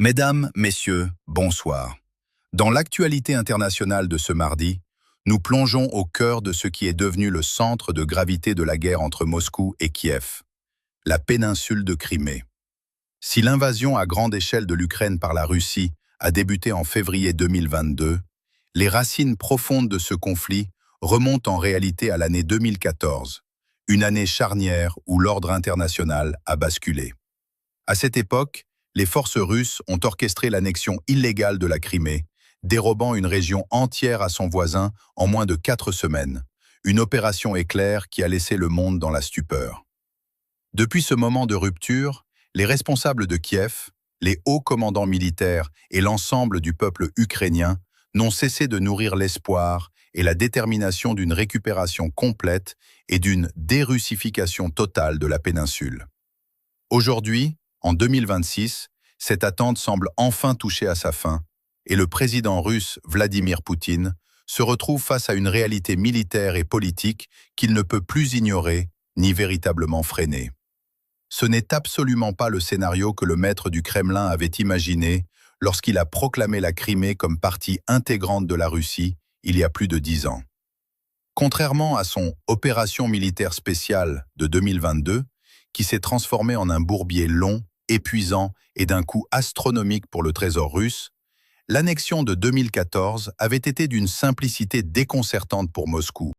Mesdames, Messieurs, bonsoir. Dans l'actualité internationale de ce mardi, nous plongeons au cœur de ce qui est devenu le centre de gravité de la guerre entre Moscou et Kiev, la péninsule de Crimée. Si l'invasion à grande échelle de l'Ukraine par la Russie a débuté en février 2022, les racines profondes de ce conflit remontent en réalité à l'année 2014, une année charnière où l'ordre international a basculé. À cette époque, les forces russes ont orchestré l'annexion illégale de la Crimée, dérobant une région entière à son voisin en moins de 4 semaines. Une opération éclair qui a laissé le monde dans la stupeur. Depuis ce moment de rupture, les responsables de Kiev, les hauts commandants militaires et l'ensemble du peuple ukrainien n'ont cessé de nourrir l'espoir et la détermination d'une récupération complète et d'une dérussification totale de la péninsule. Aujourd'hui, en 2026, cette attente semble enfin toucher à sa fin et le président russe Vladimir Poutine se retrouve face à une réalité militaire et politique qu'il ne peut plus ignorer ni véritablement freiner. Ce n'est absolument pas le scénario que le maître du Kremlin avait imaginé lorsqu'il a proclamé la Crimée comme partie intégrante de la Russie il y a plus de 10 ans. Contrairement à son opération militaire spéciale de 2022, qui s'est transformée en un bourbier long, épuisant et d'un coût astronomique pour le trésor russe, l'annexion de 2014 avait été d'une simplicité déconcertante pour Moscou.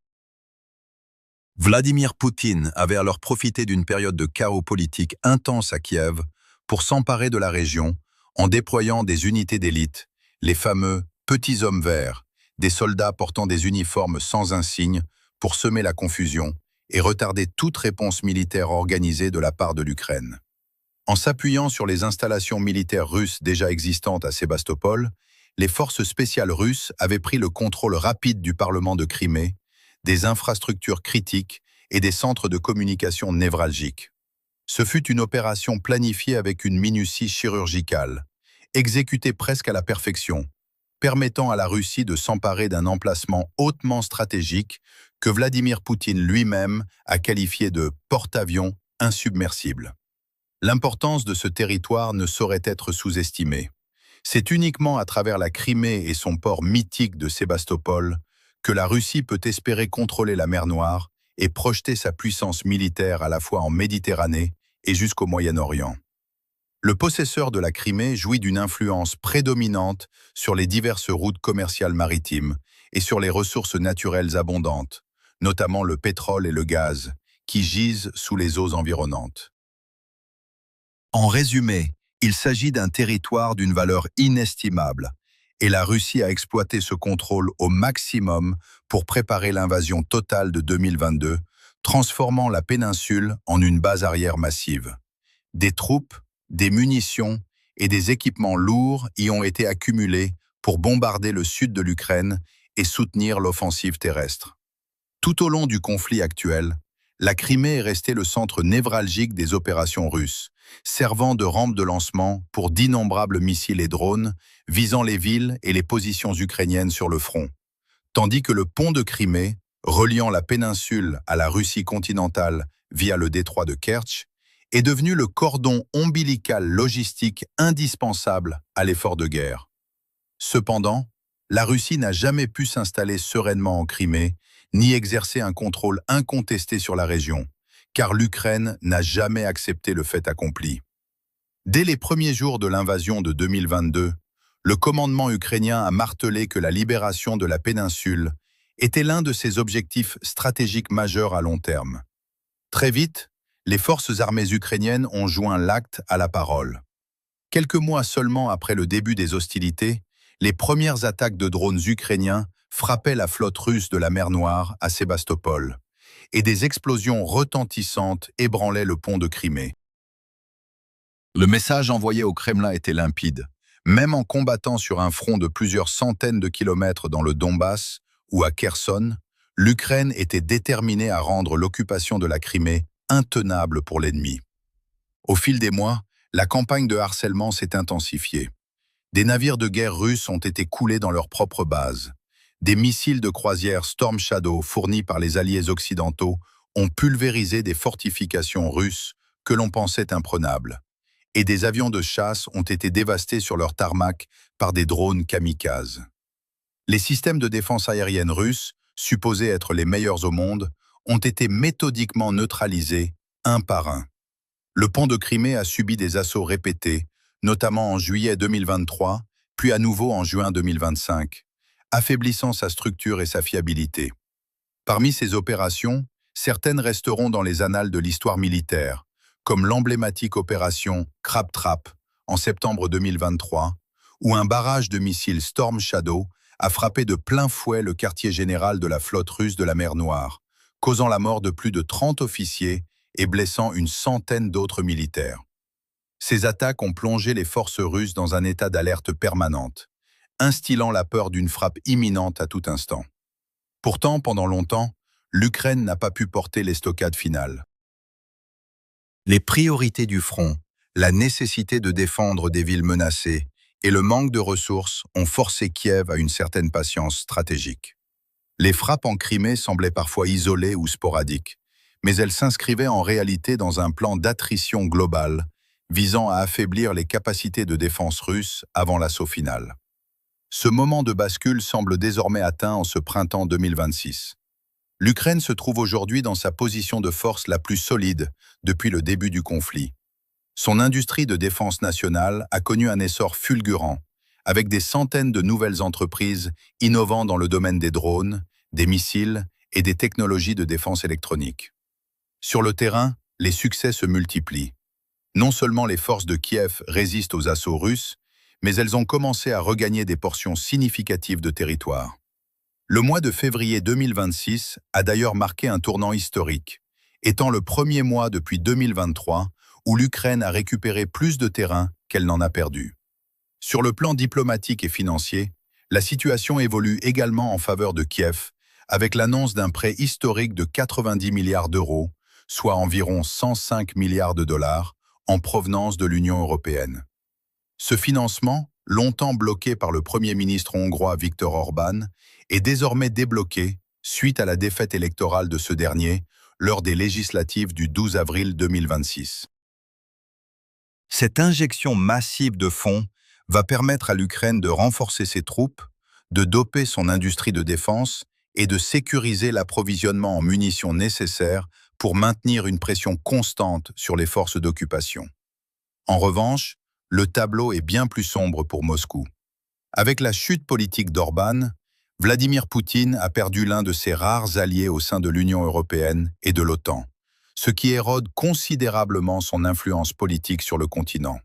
Vladimir Poutine avait alors profité d'une période de chaos politique intense à Kiev pour s'emparer de la région en déployant des unités d'élite, les fameux « petits hommes verts », des soldats portant des uniformes sans insigne pour semer la confusion et retarder toute réponse militaire organisée de la part de l'Ukraine. En s'appuyant sur les installations militaires russes déjà existantes à Sébastopol, les forces spéciales russes avaient pris le contrôle rapide du Parlement de Crimée, des infrastructures critiques et des centres de communication névralgiques. Ce fut une opération planifiée avec une minutie chirurgicale, exécutée presque à la perfection, permettant à la Russie de s'emparer d'un emplacement hautement stratégique que Vladimir Poutine lui-même a qualifié de porte-avions insubmersible. L'importance de ce territoire ne saurait être sous-estimée. C'est uniquement à travers la Crimée et son port mythique de Sébastopol que la Russie peut espérer contrôler la mer Noire et projeter sa puissance militaire à la fois en Méditerranée et jusqu'au Moyen-Orient. Le possesseur de la Crimée jouit d'une influence prédominante sur les diverses routes commerciales maritimes et sur les ressources naturelles abondantes, notamment le pétrole et le gaz, qui gisent sous les eaux environnantes. En résumé, il s'agit d'un territoire d'une valeur inestimable, et la Russie a exploité ce contrôle au maximum pour préparer l'invasion totale de 2022, transformant la péninsule en une base arrière massive. Des troupes, des munitions et des équipements lourds y ont été accumulés pour bombarder le sud de l'Ukraine et soutenir l'offensive terrestre. Tout au long du conflit actuel, la Crimée est restée le centre névralgique des opérations russes, servant de rampe de lancement pour d'innombrables missiles et drones visant les villes et les positions ukrainiennes sur le front. Tandis que le pont de Crimée, reliant la péninsule à la Russie continentale via le détroit de Kertch, est devenu le cordon ombilical logistique indispensable à l'effort de guerre. Cependant, la Russie n'a jamais pu s'installer sereinement en Crimée, ni exercer un contrôle incontesté sur la région, car l'Ukraine n'a jamais accepté le fait accompli. Dès les premiers jours de l'invasion de 2022, le commandement ukrainien a martelé que la libération de la péninsule était l'un de ses objectifs stratégiques majeurs à long terme. Très vite, les forces armées ukrainiennes ont joint l'acte à la parole. Quelques mois seulement après le début des hostilités, les premières attaques de drones ukrainiens frappaient la flotte russe de la mer Noire à Sébastopol, et des explosions retentissantes ébranlaient le pont de Crimée. Le message envoyé au Kremlin était limpide. Même en combattant sur un front de plusieurs centaines de kilomètres dans le Donbass ou à Kherson, l'Ukraine était déterminée à rendre l'occupation de la Crimée intenable pour l'ennemi. Au fil des mois, la campagne de harcèlement s'est intensifiée. Des navires de guerre russes ont été coulés dans leur propre base. Des missiles de croisière Storm Shadow fournis par les alliés occidentaux ont pulvérisé des fortifications russes que l'on pensait imprenables. et des avions de chasse ont été dévastés sur leur tarmac par des drones kamikazes. Les systèmes de défense aérienne russes, supposés être les meilleurs au monde, ont été méthodiquement neutralisés, un par un. Le pont de Crimée a subi des assauts répétés, notamment en juillet 2023, puis à nouveau en juin 2025, affaiblissant sa structure et sa fiabilité. Parmi ces opérations, certaines resteront dans les annales de l'histoire militaire, comme l'emblématique opération Crab Trap en septembre 2023, où un barrage de missiles Storm Shadow a frappé de plein fouet le quartier général de la flotte russe de la mer Noire, causant la mort de plus de 30 officiers et blessant une centaine d'autres militaires. Ces attaques ont plongé les forces russes dans un état d'alerte permanente, instillant la peur d'une frappe imminente à tout instant. Pourtant, pendant longtemps, l'Ukraine n'a pas pu porter l'estocade finale. Les priorités du front, la nécessité de défendre des villes menacées et le manque de ressources ont forcé Kiev à une certaine patience stratégique. Les frappes en Crimée semblaient parfois isolées ou sporadiques, mais elles s'inscrivaient en réalité dans un plan d'attrition global visant à affaiblir les capacités de défense russes avant l'assaut final. Ce moment de bascule semble désormais atteint en ce printemps 2026. L'Ukraine se trouve aujourd'hui dans sa position de force la plus solide depuis le début du conflit. Son industrie de défense nationale a connu un essor fulgurant, avec des centaines de nouvelles entreprises innovant dans le domaine des drones, des missiles et des technologies de défense électronique. Sur le terrain, les succès se multiplient. Non seulement les forces de Kiev résistent aux assauts russes, mais elles ont commencé à regagner des portions significatives de territoire. Le mois de février 2026 a d'ailleurs marqué un tournant historique, étant le premier mois depuis 2023 où l'Ukraine a récupéré plus de terrain qu'elle n'en a perdu. Sur le plan diplomatique et financier, la situation évolue également en faveur de Kiev, avec l'annonce d'un prêt historique de 90 milliards d'euros, soit environ 105 milliards de dollars, en provenance de l'Union européenne. Ce financement, longtemps bloqué par le Premier ministre hongrois Viktor Orbán, est désormais débloqué suite à la défaite électorale de ce dernier lors des législatives du 12 avril 2026. Cette injection massive de fonds va permettre à l'Ukraine de renforcer ses troupes, de doper son industrie de défense et de sécuriser l'approvisionnement en munitions nécessaires pour maintenir une pression constante sur les forces d'occupation. En revanche, le tableau est bien plus sombre pour Moscou. Avec la chute politique d'Orbán, Vladimir Poutine a perdu l'un de ses rares alliés au sein de l'Union européenne et de l'OTAN, ce qui érode considérablement son influence politique sur le continent.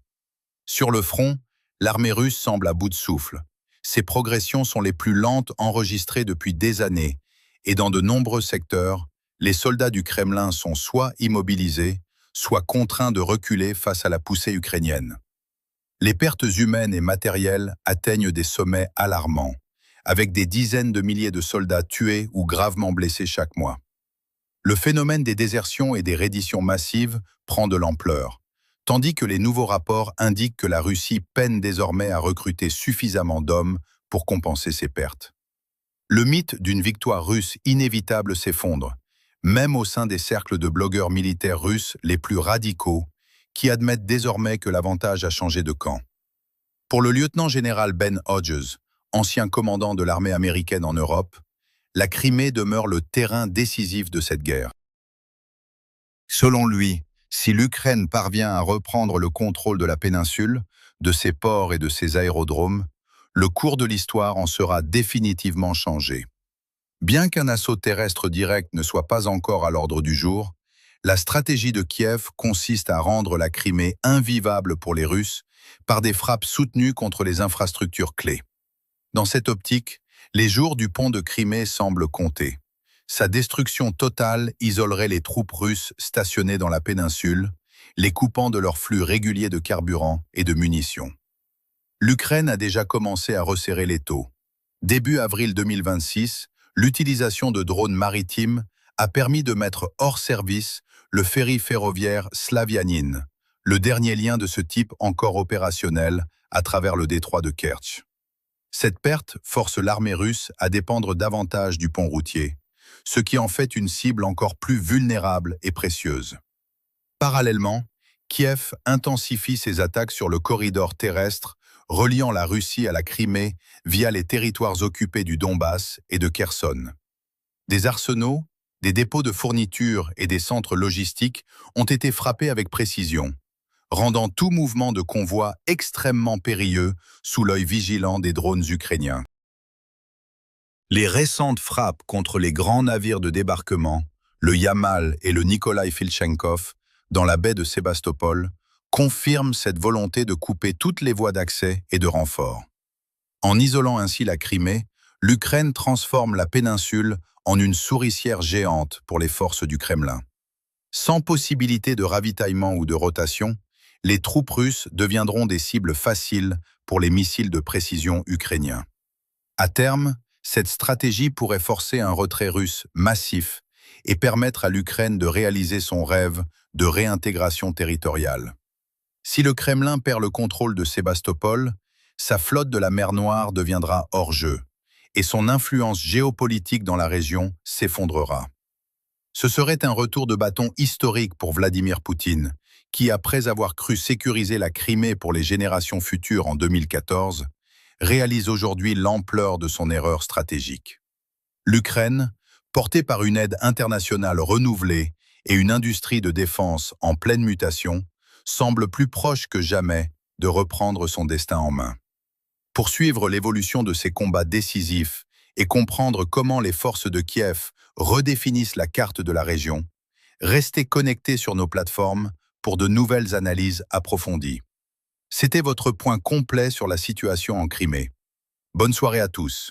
Sur le front, l'armée russe semble à bout de souffle. Ses progressions sont les plus lentes enregistrées depuis des années, et dans de nombreux secteurs, les soldats du Kremlin sont soit immobilisés, soit contraints de reculer face à la poussée ukrainienne. Les pertes humaines et matérielles atteignent des sommets alarmants, avec des dizaines de milliers de soldats tués ou gravement blessés chaque mois. Le phénomène des désertions et des redditions massives prend de l'ampleur, tandis que les nouveaux rapports indiquent que la Russie peine désormais à recruter suffisamment d'hommes pour compenser ses pertes. Le mythe d'une victoire russe inévitable s'effondre, même au sein des cercles de blogueurs militaires russes les plus radicaux, qui admettent désormais que l'avantage a changé de camp. Pour le lieutenant-général Ben Hodges, ancien commandant de l'armée américaine en Europe, la Crimée demeure le terrain décisif de cette guerre. Selon lui, si l'Ukraine parvient à reprendre le contrôle de la péninsule, de ses ports et de ses aérodromes, le cours de l'histoire en sera définitivement changé. Bien qu'un assaut terrestre direct ne soit pas encore à l'ordre du jour, la stratégie de Kiev consiste à rendre la Crimée invivable pour les Russes par des frappes soutenues contre les infrastructures clés. Dans cette optique, les jours du pont de Crimée semblent compter. Sa destruction totale isolerait les troupes russes stationnées dans la péninsule, les coupant de leur flux régulier de carburant et de munitions. L'Ukraine a déjà commencé à resserrer l'étau. Début avril 2026, l'utilisation de drones maritimes a permis de mettre hors service le ferry ferroviaire Slavianine, le dernier lien de ce type encore opérationnel à travers le détroit de Kertch. Cette perte force l'armée russe à dépendre davantage du pont routier, ce qui en fait une cible encore plus vulnérable et précieuse. Parallèlement, Kiev intensifie ses attaques sur le corridor terrestre reliant la Russie à la Crimée via les territoires occupés du Donbass et de Kherson. Des arsenaux, des dépôts de fournitures et des centres logistiques ont été frappés avec précision, rendant tout mouvement de convoi extrêmement périlleux sous l'œil vigilant des drones ukrainiens. Les récentes frappes contre les grands navires de débarquement, le Yamal et le Nikolai Filchenkov, dans la baie de Sébastopol, confirment cette volonté de couper toutes les voies d'accès et de renfort. En isolant ainsi la Crimée, l'Ukraine transforme la péninsule en une souricière géante pour les forces du Kremlin. Sans possibilité de ravitaillement ou de rotation, les troupes russes deviendront des cibles faciles pour les missiles de précision ukrainiens. À terme, cette stratégie pourrait forcer un retrait russe massif et permettre à l'Ukraine de réaliser son rêve de réintégration territoriale. Si le Kremlin perd le contrôle de Sébastopol, sa flotte de la mer Noire deviendra hors jeu, et son influence géopolitique dans la région s'effondrera. Ce serait un retour de bâton historique pour Vladimir Poutine, qui, après avoir cru sécuriser la Crimée pour les générations futures en 2014, réalise aujourd'hui l'ampleur de son erreur stratégique. L'Ukraine, portée par une aide internationale renouvelée et une industrie de défense en pleine mutation, semble plus proche que jamais de reprendre son destin en main. Pour suivre l'évolution de ces combats décisifs et comprendre comment les forces de Kiev redéfinissent la carte de la région, restez connectés sur nos plateformes pour de nouvelles analyses approfondies. C'était votre point complet sur la situation en Crimée. Bonne soirée à tous.